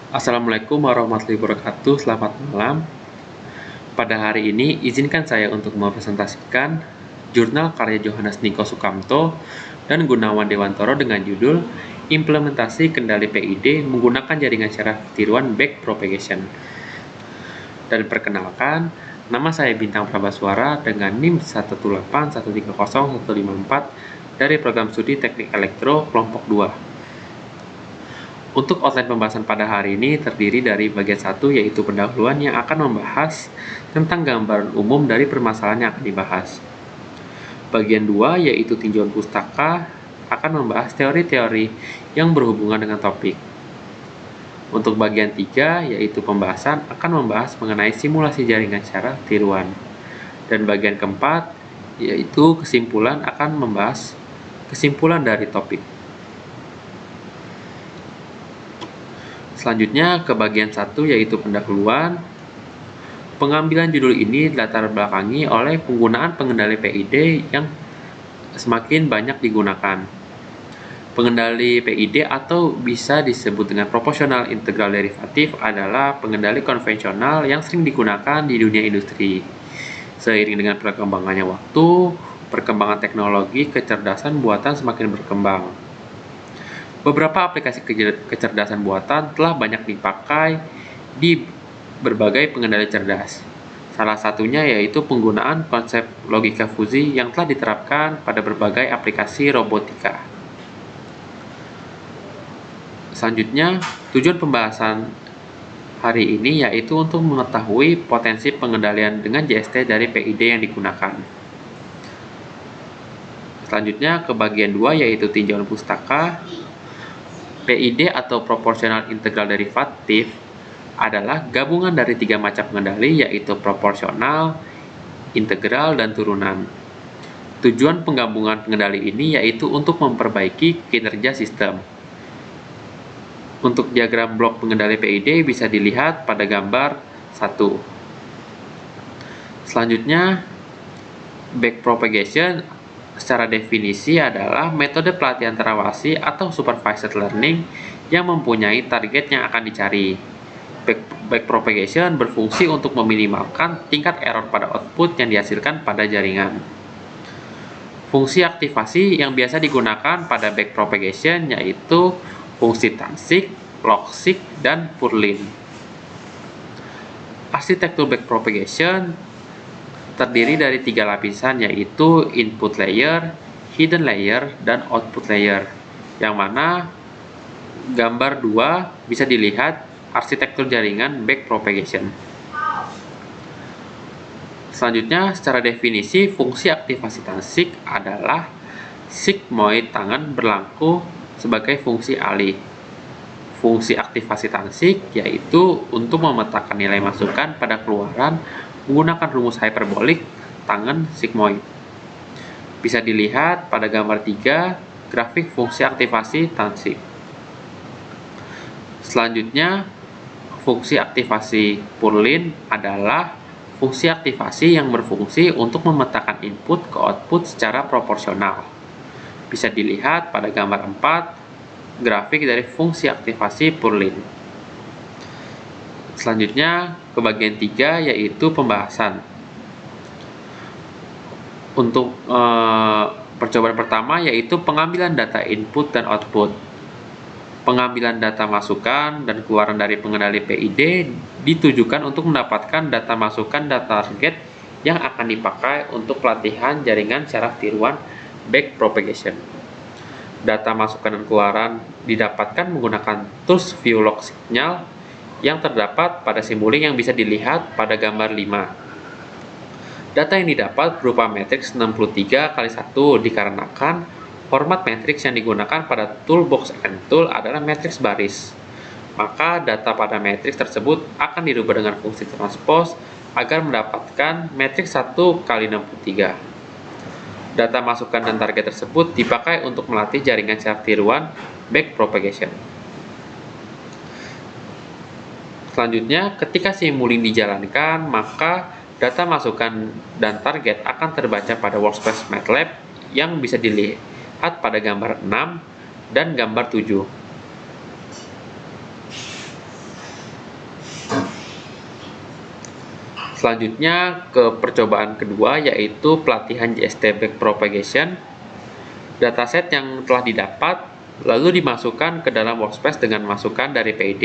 Assalamualaikum warahmatullahi wabarakatuh. Selamat malam. Pada hari ini, izinkan saya untuk mempresentasikan jurnal karya Johannes Niko Sukamto dan Gunawan Dewantoro dengan judul Implementasi Kendali PID menggunakan jaringan syaraf tiruan backpropagation. Dan perkenalkan, nama saya Bintang Prabaswara dengan NIM 18130154154 dari program studi Teknik Elektro kelompok 2. Untuk outline pembahasan pada hari ini terdiri dari bagian 1 yaitu pendahuluan yang akan membahas tentang gambaran umum dari permasalahan yang akan dibahas. Bagian 2 yaitu tinjauan pustaka akan membahas teori-teori yang berhubungan dengan topik. Untuk bagian 3 yaitu pembahasan akan membahas mengenai simulasi jaringan syaraf tiruan. Dan bagian keempat yaitu kesimpulan akan membahas kesimpulan dari topik. Selanjutnya ke bagian 1 yaitu pendahuluan. Pengambilan judul ini dilatar belakangi oleh penggunaan pengendali PID yang semakin banyak digunakan. Pengendali PID atau bisa disebut dengan proporsional integral derivatif adalah pengendali konvensional yang sering digunakan di dunia industri. Seiring dengan perkembangannya waktu, perkembangan teknologi kecerdasan buatan semakin berkembang. Beberapa aplikasi kecerdasan buatan telah banyak dipakai di berbagai pengendali cerdas. Salah satunya yaitu penggunaan konsep logika fuzi yang telah diterapkan pada berbagai aplikasi robotika. Selanjutnya, tujuan pembahasan hari ini yaitu untuk mengetahui potensi pengendalian dengan JST dari PID yang digunakan. Selanjutnya ke bagian 2 yaitu tinjauan pustaka. PID atau proporsional integral derivatif adalah gabungan dari 3 macam pengendali yaitu proporsional, integral, dan turunan. Tujuan penggabungan pengendali ini yaitu untuk memperbaiki kinerja sistem. Untuk diagram blok pengendali PID bisa dilihat pada gambar 1. Selanjutnya, backpropagation secara definisi adalah metode pelatihan terawasi atau supervised learning yang mempunyai target yang akan dicari. Backpropagation berfungsi untuk meminimalkan tingkat error pada output yang dihasilkan pada jaringan. Fungsi aktivasi yang biasa digunakan pada backpropagation yaitu fungsi Tansik, Logsik, dan Purlin. Arsitektur backpropagation terdiri dari 3 lapisan yaitu input layer, hidden layer, dan output layer, yang mana gambar 2 bisa dilihat arsitektur jaringan backpropagation. Selanjutnya, secara definisi, fungsi aktivasi Tansik adalah sigmoid tangan berlaku sebagai fungsi alih. Fungsi aktivasi Tansik yaitu untuk memetakan nilai masukan pada keluaran menggunakan rumus hiperbolik tangan sigmoid. Bisa dilihat pada gambar 3 grafik fungsi aktivasi Tansik. Selanjutnya, fungsi aktivasi Purlin adalah fungsi aktivasi yang berfungsi untuk memetakan input ke output secara proporsional. Bisa dilihat pada gambar 4 grafik dari fungsi aktivasi Purlin. Selanjutnya ke bagian 3 yaitu pembahasan. Untuk percobaan pertama yaitu pengambilan data input dan output. Pengambilan data masukan dan keluaran dari pengendali PID ditujukan untuk mendapatkan data masukan dan target yang akan dipakai untuk pelatihan jaringan syaraf tiruan backpropagation. Data masukan dan keluaran didapatkan menggunakan tools view log signal yang terdapat pada simulink yang bisa dilihat pada gambar 5. Data yang didapat berupa matriks 63x1 dikarenakan format matriks yang digunakan pada toolbox ntool adalah matriks baris. Maka data pada matriks tersebut akan dirubah dengan fungsi transpose agar mendapatkan matriks 1x63. Data masukan dan target tersebut dipakai untuk melatih jaringan syaraf tiruan backpropagation. Selanjutnya, ketika simulink dijalankan, maka data masukan dan target akan terbaca pada workspace MATLAB yang bisa dilihat pada gambar 6 dan gambar 7. Selanjutnya ke percobaan kedua, yaitu pelatihan JST Backpropagation. Dataset yang telah didapat lalu dimasukkan ke dalam workspace dengan masukan dari PID,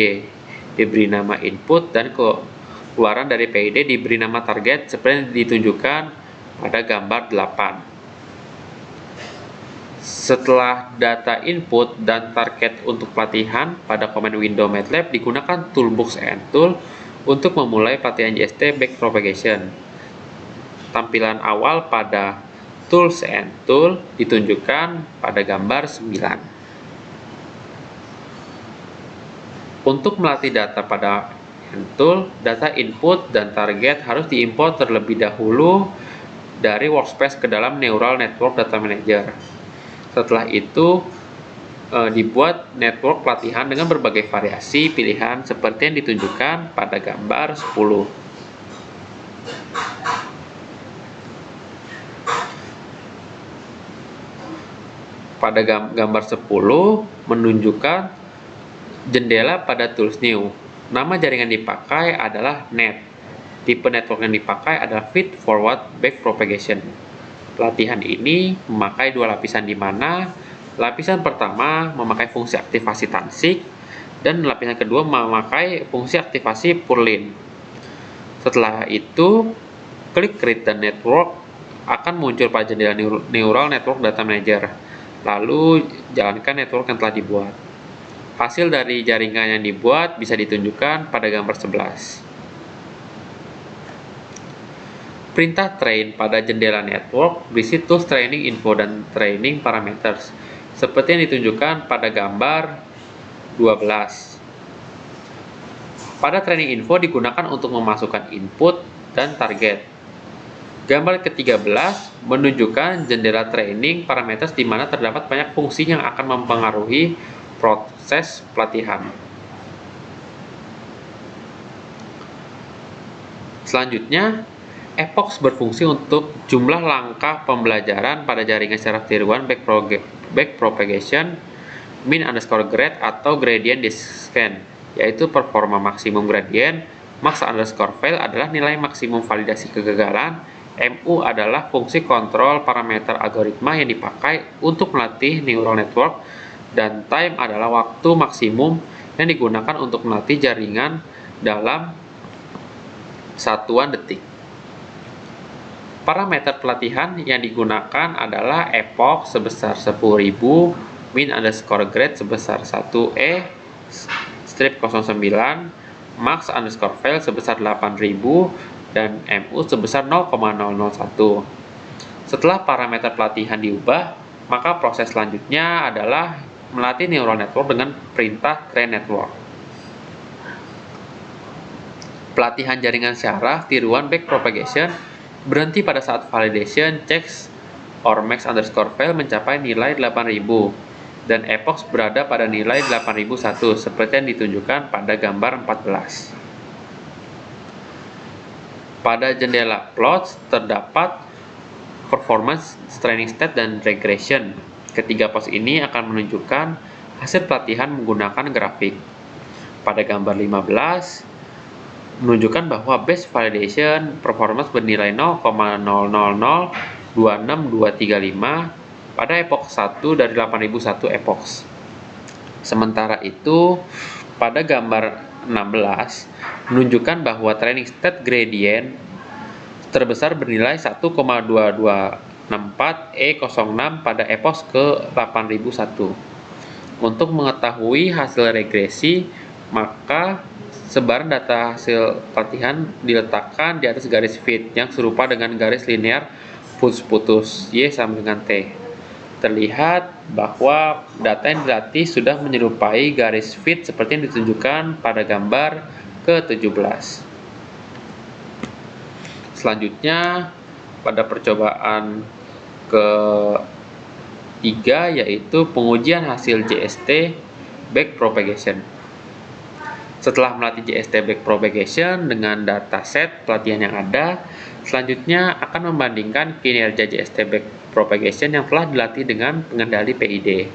diberi nama input, dan keluaran dari PID diberi nama target seperti yang ditunjukkan pada gambar 8. Setelah data input dan target untuk pelatihan, pada command window MATLAB digunakan toolbox and tool untuk memulai pelatihan JST Backpropagation. Tampilan awal pada Tools and Tool ditunjukkan pada gambar 9. Untuk melatih data pada tool, data input dan target harus diimport terlebih dahulu dari workspace ke dalam Neural Network Data Manager. Setelah itu, dibuat network pelatihan dengan berbagai variasi pilihan seperti yang ditunjukkan pada gambar 10. Pada gambar 10 menunjukkan jendela pada tools new. Nama jaringan dipakai adalah NET. Tipe network yang dipakai adalah Feed Forward Backpropagation. Pelatihan ini memakai dua lapisan, di mana lapisan pertama memakai fungsi aktivasi Tansig dan lapisan kedua memakai fungsi aktivasi Purlin. Setelah itu, klik Create the Network akan muncul pada jendela Neural Network Data Manager. Lalu jalankan network yang telah dibuat. Hasil dari jaringan yang dibuat bisa ditunjukkan pada gambar 11. Perintah train pada jendela network berisi tools training info dan training parameters, seperti yang ditunjukkan pada gambar 12. Pada training info digunakan untuk memasukkan input dan target. Gambar ke-13 menunjukkan jendela training parameters di mana terdapat banyak fungsi yang akan mempengaruhi proses pelatihan. Selanjutnya, epochs berfungsi untuk jumlah langkah pembelajaran pada jaringan secara tier 1 backpropagation min_grade atau gradient descent, yaitu performa maksimum gradient. Max_fail adalah nilai maksimum validasi kegagalan. MU adalah fungsi kontrol parameter algoritma yang dipakai untuk melatih neural network, dan time adalah waktu maksimum yang digunakan untuk melatih jaringan dalam satuan detik. Parameter pelatihan yang digunakan adalah epoch sebesar 10.000, min_grade sebesar 1e strip 09, max_fail sebesar 8.000, dan MU sebesar 0,001. Setelah parameter pelatihan diubah, maka proses selanjutnya adalah melatih neural network dengan perintah train network. Pelatihan jaringan searah tier 1 backpropagation berhenti pada saat validation checks or max_fail mencapai nilai 8000 dan epochs berada pada nilai 8001 seperti yang ditunjukkan pada gambar 14. Pada jendela plots terdapat performance, training state, dan regression. Ketiga pos ini akan menunjukkan hasil pelatihan menggunakan grafik. Pada gambar 15 menunjukkan bahwa base validation performance bernilai 0,000026235 pada epoch 1 dari 8001 epochs. Sementara itu, pada gambar 16 menunjukkan bahwa training state gradient terbesar bernilai 1,2264E06 pada epoch ke 8001. Untuk mengetahui hasil regresi, maka sebaran data hasil pelatihan diletakkan di atas garis fit yang serupa dengan garis linear putus-putus Y sama dengan T. Terlihat bahwa data yang dilatih sudah menyerupai garis fit seperti yang ditunjukkan pada gambar ke-17. Selanjutnya, pada percobaan ke-3 yaitu pengujian hasil JST Backpropagation. Setelah melatih JST Backpropagation dengan dataset pelatihan yang ada, selanjutnya akan membandingkan kinerja JST Backpropagation yang telah dilatih dengan pengendali PID.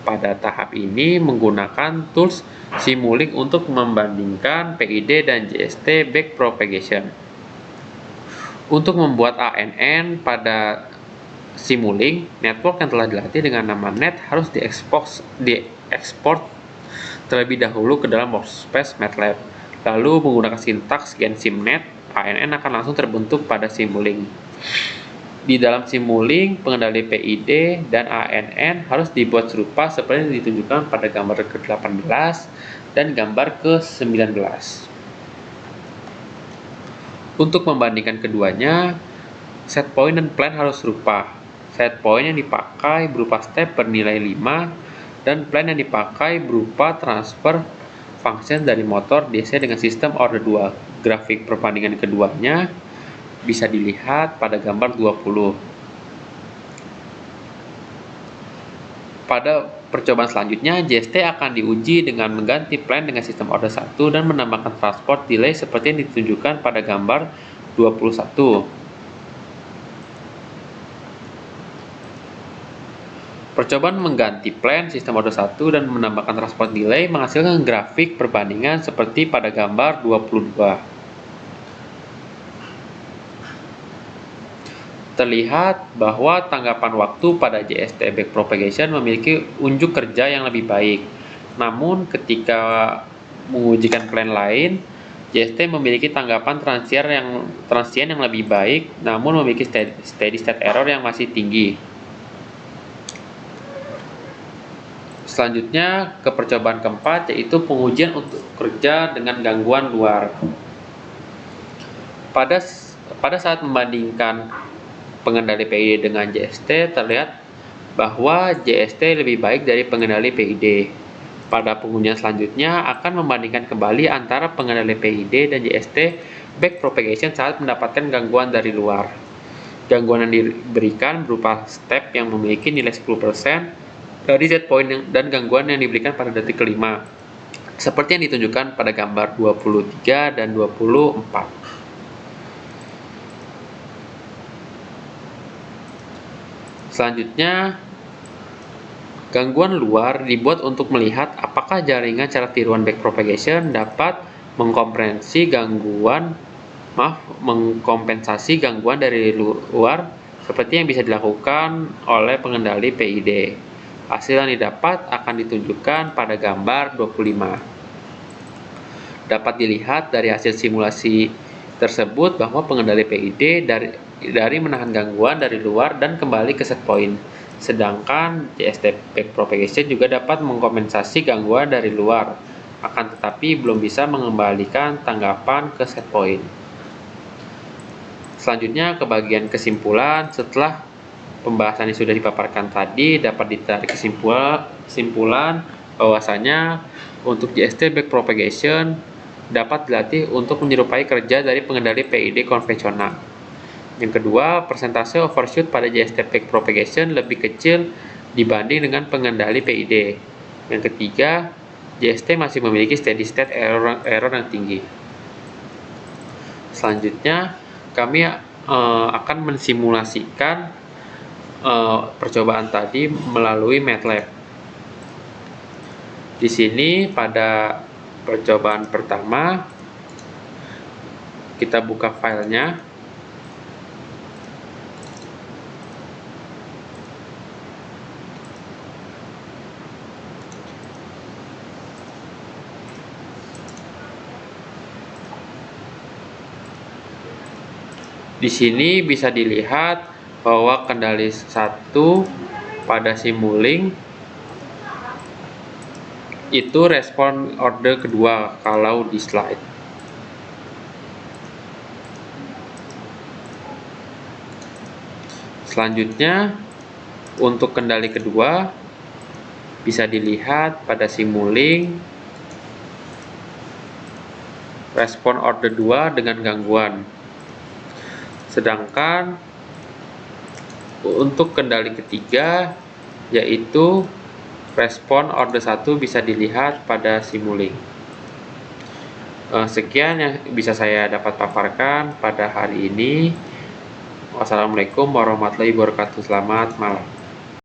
Pada tahap ini menggunakan tools Simulink untuk membandingkan PID dan JST Backpropagation. Untuk membuat ANN pada Simulink, network yang telah dilatih dengan nama net harus diekspor terlebih dahulu ke dalam workspace MATLAB. Lalu menggunakan sintaks GenSimNet, ANN akan langsung terbentuk pada Simulink. Di dalam Simulink, pengendali PID dan ANN harus dibuat serupa seperti yang ditunjukkan pada gambar ke-18 dan gambar ke-19. Untuk membandingkan keduanya, set point dan plan harus serupa. Set point yang dipakai berupa step bernilai 5 dan plan yang dipakai berupa transfer function dari motor DC dengan sistem order 2. Grafik perbandingan keduanya bisa dilihat pada gambar 20. Pada percobaan selanjutnya, JST akan diuji dengan mengganti plan dengan sistem order 1 dan menambahkan transport delay seperti yang ditunjukkan pada gambar 21. Percobaan mengganti plan sistem order 1 dan menambahkan transport delay menghasilkan grafik perbandingan seperti pada gambar 22. Terlihat bahwa tanggapan waktu pada JST backpropagation memiliki unjuk kerja yang lebih baik. Namun ketika mengujikan plan lain, JST memiliki tanggapan transient yang lebih baik, namun memiliki steady state error yang masih tinggi. Selanjutnya ke percobaan keempat, yaitu pengujian untuk kerja dengan gangguan luar. Pada saat membandingkan pengendali PID dengan JST, terlihat bahwa JST lebih baik dari pengendali PID. Pada pengujian selanjutnya akan membandingkan kembali antara pengendali PID dan JST backpropagation saat mendapatkan gangguan dari luar. Gangguan yang diberikan berupa step yang memiliki nilai 10% dari set point dan gangguan yang diberikan pada detik kelima, seperti yang ditunjukkan pada gambar 23 dan 24. Selanjutnya, gangguan luar dibuat untuk melihat apakah jaringan cara tiruan backpropagation dapat mengkompensasi gangguan dari luar seperti yang bisa dilakukan oleh pengendali PID. Hasil yang didapat akan ditunjukkan pada gambar 25. Dapat dilihat dari hasil simulasi tersebut bahwa pengendali PID dari menahan gangguan dari luar dan kembali ke set point. Sedangkan JST backpropagation juga dapat mengkompensasi gangguan dari luar, akan tetapi belum bisa mengembalikan tanggapan ke set point. Selanjutnya ke bagian kesimpulan. Setelah pembahasan yang sudah dipaparkan tadi, dapat ditarik kesimpulan bahwasanya untuk JST backpropagation dapat dilatih untuk menyerupai kerja dari pengendali PID konvensional. Yang kedua, persentase overshoot pada JST backpropagation lebih kecil dibanding dengan pengendali PID. Yang ketiga, JST masih memiliki steady state error yang tinggi. Selanjutnya, kami akan mensimulasikan percobaan tadi melalui MATLAB. Di sini pada percobaan pertama kita buka filenya. Di sini bisa dilihat bahwa kendali 1 pada Simulink itu respon order kedua kalau di slide. Selanjutnya untuk kendali kedua bisa dilihat pada Simulink respon order 2 dengan gangguan. Sedangkan untuk kendali ketiga yaitu respon order 1 bisa dilihat pada Simulink. Sekian yang bisa saya dapat paparkan pada hari ini. Wassalamualaikum warahmatullahi wabarakatuh. Selamat malam.